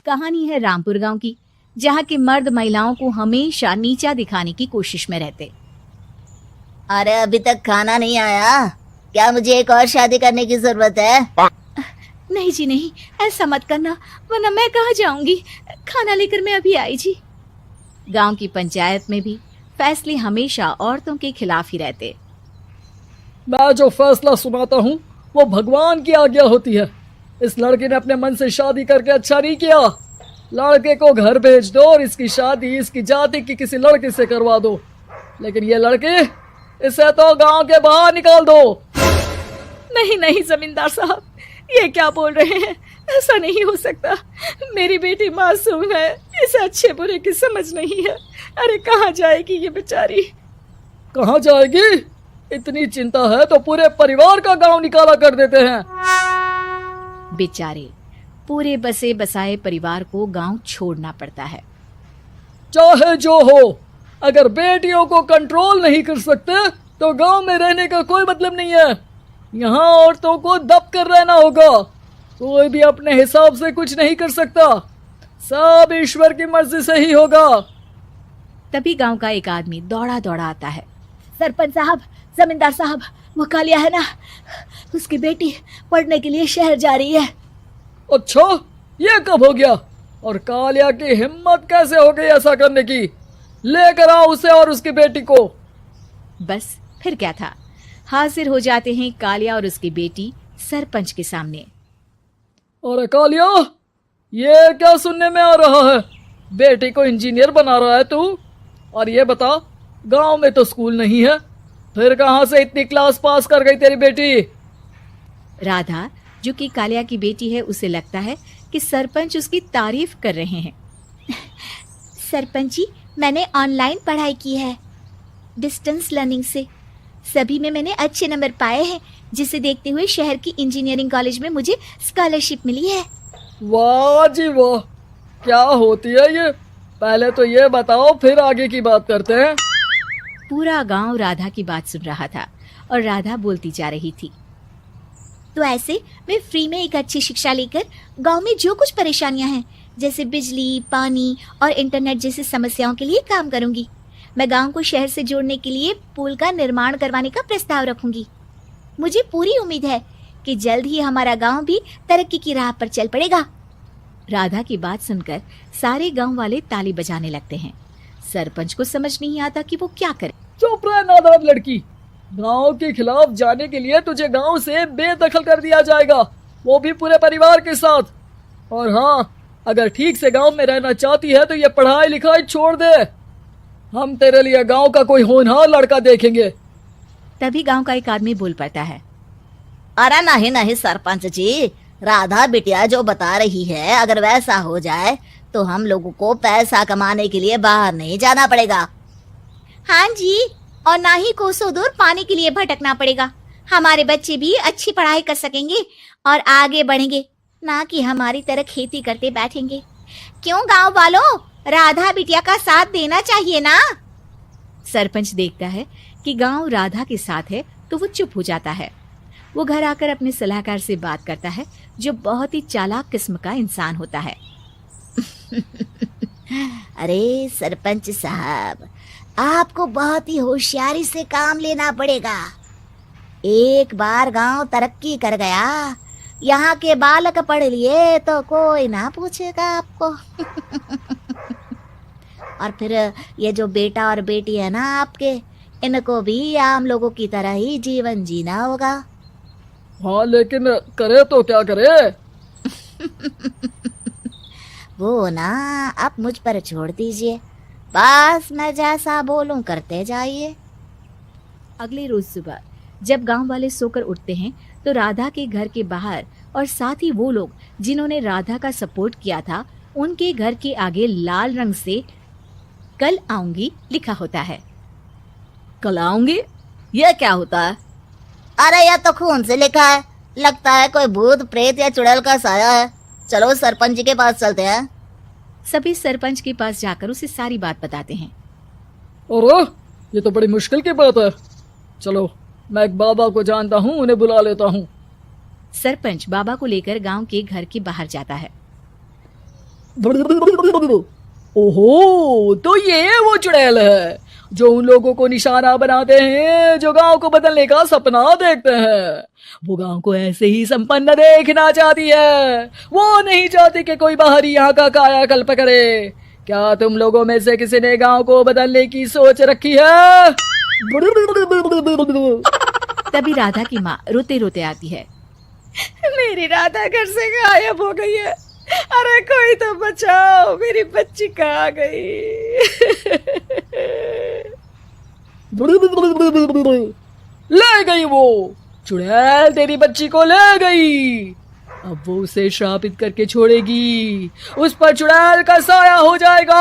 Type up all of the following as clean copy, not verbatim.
कहानी है रामपुर गांव की, जहां के मर्द महिलाओं को हमेशा नीचा दिखाने की कोशिश में रहते। अरे अभी तक खाना नहीं आया, क्या मुझे एक और शादी करने की जरूरत है? नहीं जी नहीं, ऐसा मत करना, वरना मैं कहाँ जाऊंगी। खाना लेकर मैं अभी आई जी। गांव की पंचायत में भी फैसले हमेशा औरतों के खिलाफ ही रहते। मैं जो फैसला सुनाता हूँ वो भगवान की आज्ञा होती है। इस लड़के ने अपने मन से शादी करके अच्छा नहीं किया। लड़के को घर भेज दो और इसकी शादी इसकी जाति की किसी लड़के से करवा दो, लेकिन ये लड़के, इसे तो गांव के बाहर निकाल दो। नहीं नहीं जमींदार साहब, ये क्या बोल रहे हैं? ऐसा नहीं हो सकता। मेरी बेटी मासूम है, इसे अच्छे बुरे की समझ नहीं है। अरे कहाँ जाएगी ये बेचारी? कहाँ जाएगी? इतनी चिंता है तो पूरे परिवार का गांव निकाला कर देते हैं। बेचारे पूरे बसे बसाए परिवार को गांव छोड़ना पड़ता है। चाहे जो हो, अगर बेटियों को कंट्रोल नहीं कर सकते तो गांव में रहने का कोई मतलब नहीं है। यहाँ औरतों को दब कर रहना होगा। कोई भी अपने हिसाब से कुछ नहीं कर सकता, सब ईश्वर की मर्जी से ही होगा। तभी गांव का एक आदमी दौड़ा दौड़ा आता है। सरपंच साहब, जमींदार साहब, वो कालिया है ना, उसकी बेटी पढ़ने के लिए शहर जा रही है। अच्छा, ये कब हो गया? और कालिया की हिम्मत कैसे हो गई ऐसा करने की? लेकर आओ उसे और उसकी बेटी को। बस फिर क्या था, हाजिर हो जाते हैं कालिया और उसकी बेटी सरपंच के सामने। अरे कालिया, ये क्या सुनने में आ रहा है? बेटी को इंजीनियर बना रहा है तू? और ये बता, गांव में तो स्कूल नहीं है, फिर कहां से इतनी क्लास पास कर गई तेरी बेटी? राधा, जो कि कालिया की बेटी है, उसे लगता है कि सरपंच उसकी तारीफ कर रहे हैं। सरपंच जी, मैंने ऑनलाइन पढ़ाई की है, डिस्टेंस लर्निंग से। सभी में मैंने अच्छे नंबर पाए हैं, जिसे देखते हुए शहर की इंजीनियरिंग कॉलेज में मुझे स्कॉलरशिप मिली है। वाह जी वाह, क्या होती है ये? पहले तो ये बताओ, फिर आगे की बात करते हैं। पूरा गांव राधा की बात सुन रहा था और राधा बोलती जा रही थी। तो ऐसे मैं फ्री में एक अच्छी शिक्षा लेकर गांव में जो कुछ परेशानियां हैं, जैसे बिजली, पानी और इंटरनेट जैसी समस्याओं के लिए काम करूंगी। मैं गांव को शहर से जोड़ने के लिए पुल का निर्माण करवाने का प्रस्ताव रखूंगी। मुझे पूरी उम्मीद है कि जल्द ही हमारा गांव भी तरक्की की राह पर चल पड़ेगा। राधा की बात सुनकर सारे गांव वाले ताली बजाने लगते हैं। सरपंच को समझ नहीं आता कि वो क्या करे। चुप रह नादान लड़की, गांव के खिलाफ जाने के लिए तुझे गांव से बेदखल कर दिया जाएगा, वो भी पूरे परिवार के साथ। और हाँ, अगर ठीक से गांव में रहना चाहती है तो ये पढ़ाई लिखाई छोड़ दे। हम तेरे लिए गांव का कोई होनहार लड़का देखेंगे। तभी गांव का एक आदमी बोल पड़ता है। अरे नहीं नहीं सरपंच जी, राधा बिटिया जो बता रही है, अगर वैसा हो जाए तो हम लोगों को पैसा कमाने के लिए बाहर नहीं जाना पड़ेगा। हाँ जी, और ना ही कोसों दूर पानी के लिए भटकना पड़ेगा। हमारे बच्चे भी अच्छी पढ़ाई कर सकेंगे और आगे बढ़ेंगे, ना कि हमारी तरह खेती करते बैठेंगे। क्यों गांव वालों, राधा बिटिया का साथ देना चाहिए ना। सरपंच देखता है कि गांव राधा के साथ है तो वो चुप हो जाता है। वो घर आकर अपने सलाहकार से बात करता है, जो बहुत ही चालाक किस्म का इंसान होता है। अरे सरपंच साहब, आपको बहुत ही होशियारी से काम लेना पड़ेगा। एक बार गांव तरक्की कर गया, यहाँ के बालक पढ़ लिए तो कोई ना पूछेगा आपको। और फिर ये जो बेटा और बेटी है ना आपके, इनको भी आम लोगों की तरह ही जीवन जीना होगा। हाँ, लेकिन करे तो क्या करे? वो ना आप मुझ पर छोड़ दीजिए, बस मैं जैसा बोलूं करते जाइए। अगले रोज सुबह जब गांव वाले सोकर उठते हैं तो राधा के घर के बाहर और साथ ही वो लोग जिन्होंने राधा का सपोर्ट किया था, उनके घर के आगे लाल रंग से कल आऊंगी लिखा होता है। कल आऊंगी, ये क्या होता है? अरे यह तो खून से लिखा है, लगता है कोई भूत प्रेत या चुड़ैल का साया है। चलो सरपंच जी के पास चलते हैं। सभी सरपंच के पास जाकर उसे सारी बात बताते हैं। और ये तो बड़ी मुश्किल की बात है। चलो, मैं एक बाबा को जानता हूँ, उन्हें बुला लेता हूँ। सरपंच बाबा को लेकर गांव के घर के बाहर जाता है। ओहो, तो ये वो चुड़ैल है जो उन लोगों को निशाना बनाते हैं जो गांव को बदलने का सपना देखते हैं। वो गांव को ऐसे ही संपन्न देखना चाहती है। वो नहीं चाहती कि कोई बाहरी यहाँ का कायाकल्प करे। क्या तुम लोगों में से किसी ने गांव को बदलने की सोच रखी है? तभी राधा की माँ रोते रोते आती है। मेरी राधा घर से गायब हो गई है। अरे कोई तो बचाओ, मेरी बच्ची कहाँ गई? ले गई वो चुड़ैल, तेरी बच्ची को ले गई। अब वो उसे श्रापित करके छोड़ेगी। उस पर चुड़ैल का साया हो जाएगा।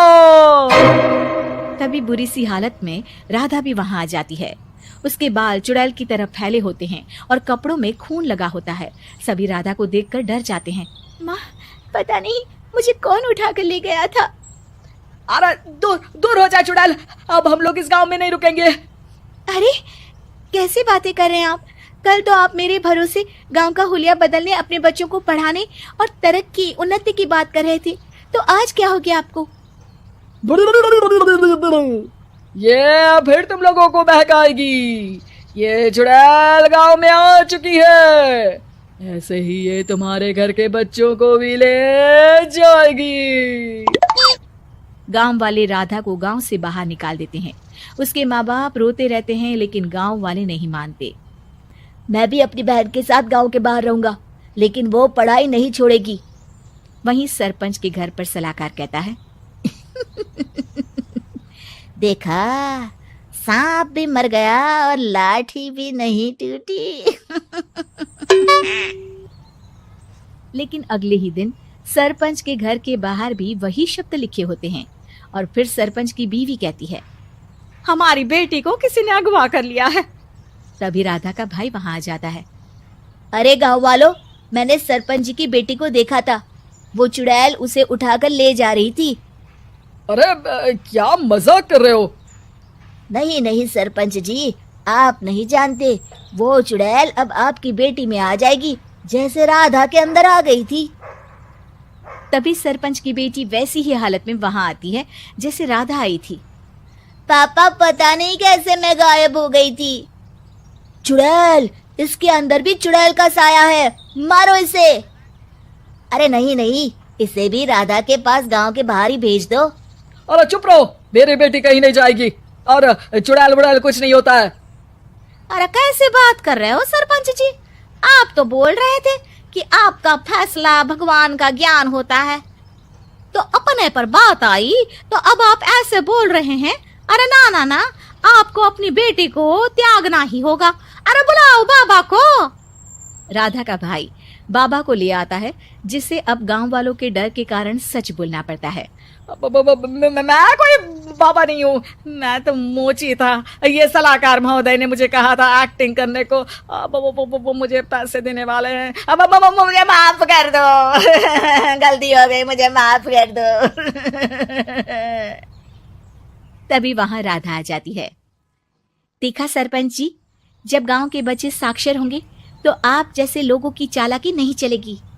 तभी बुरी सी हालत में राधा भी वहां आ जाती है। उसके बाल चुड़ैल की तरफ फैले होते हैं और कपड़ों में खून लगा होता है। सभी राधा को देखकर डर जाते हैं। माँ, पता नहीं मुझे कौन उठा कर ले गया था। अरे दूर दूर हो जा चुड़ैल, अब हम लोग इस गांव में नहीं रुकेंगे। अरे कैसी बातें कर रहे हैं आप? कल तो आप मेरे भरोसे गांव का हुलिया बदलने, अपने बच्चों को पढ़ाने और तरक्की उन्नति की बात कर रहे थे, तो आज क्या हो गया आपको? ये फिर तुम लोगों को बहकाएगी। ये चुड़ैल गांव में आ चुकी है। ऐसे ही ये तुम्हारे घर के बच्चों को भी ले जाएगी। गांव वाले राधा को गांव से बाहर निकाल देते हैं। उसके माँ बाप रोते रहते हैं, लेकिन गांव वाले नहीं मानते। मैं भी अपनी बहन के साथ गांव के बाहर रहूंगा, लेकिन वो पढ़ाई नहीं छोड़ेगी। वहीं सरपंच के घर पर सलाहकार कहता है, देखा, सांप भी मर गया और लाठी भी नहीं टूटी। लेकिन अगले ही दिन सरपंच के घर के बाहर भी वही शब्द लिखे होते हैं। और फिर सरपंच की बीवी कहती है, हमारी बेटी को किसी ने अगवा कर लिया है। तभी राधा का भाई वहां आ जाता है। अरे गांव वालों, मैंने सरपंच जी की बेटी को देखा था। वो चुड़ैल उसे उठाकर ले जा रही थी। अरे क्या मजाक कर रहे हो? नहीं नहीं सरपंच जी, आप नहीं जानते। वो चुड़ैल अब आपकी बेटी में आ जाएगी, जैसे राधा के अंदर आ गई थी। तभी सरपंच की बेटी वैसी ही हालत में वहां आती है जैसे राधा आई थी। पापा, पता नहीं कैसे मैं गायब हो गई थी। चुड़ैल, इसके अंदर भी चुड़ैल का साया है, मारो इसे। अरे नहीं नहीं, इसे भी राधा के पास गांव के बाहर ही भेज दो। अरे चुप रहो, मेरी बेटी कहीं नहीं जाएगी और चुड़ैल वुड़ैल कुछ नहीं होता है। अरे कैसे बात कर रहे हो सरपंच जी? आप तो बोल रहे थे कि आपका फैसला भगवान का ज्ञान होता है, तो अपने पर बात आई तो अब आप ऐसे बोल रहे हैं। अरे ना ना ना, आपको अपनी बेटी को त्यागना ही होगा। अरे बुलाओ बाबा को। राधा का भाई बाबा को ले आता है, जिसे अब गांव वालों के डर के कारण सच बोलना पड़ता है। मैं कोई बाबा नहीं हूँ, मैं तो मोची था। ये सलाहकार महोदय ने मुझे कहा था एक्टिंग करने को। वो मुझे पैसे देने वाले हैं। अब मुझे माफ कर दो। गलती हो गई, मुझे माफ कर दो। तभी वहां राधा आ जाती है। देखा सरपंच जी, जब गांव के बच्चे साक्षर होंगे तो आप जैसे लोगों की चालाकी नहीं चलेगी।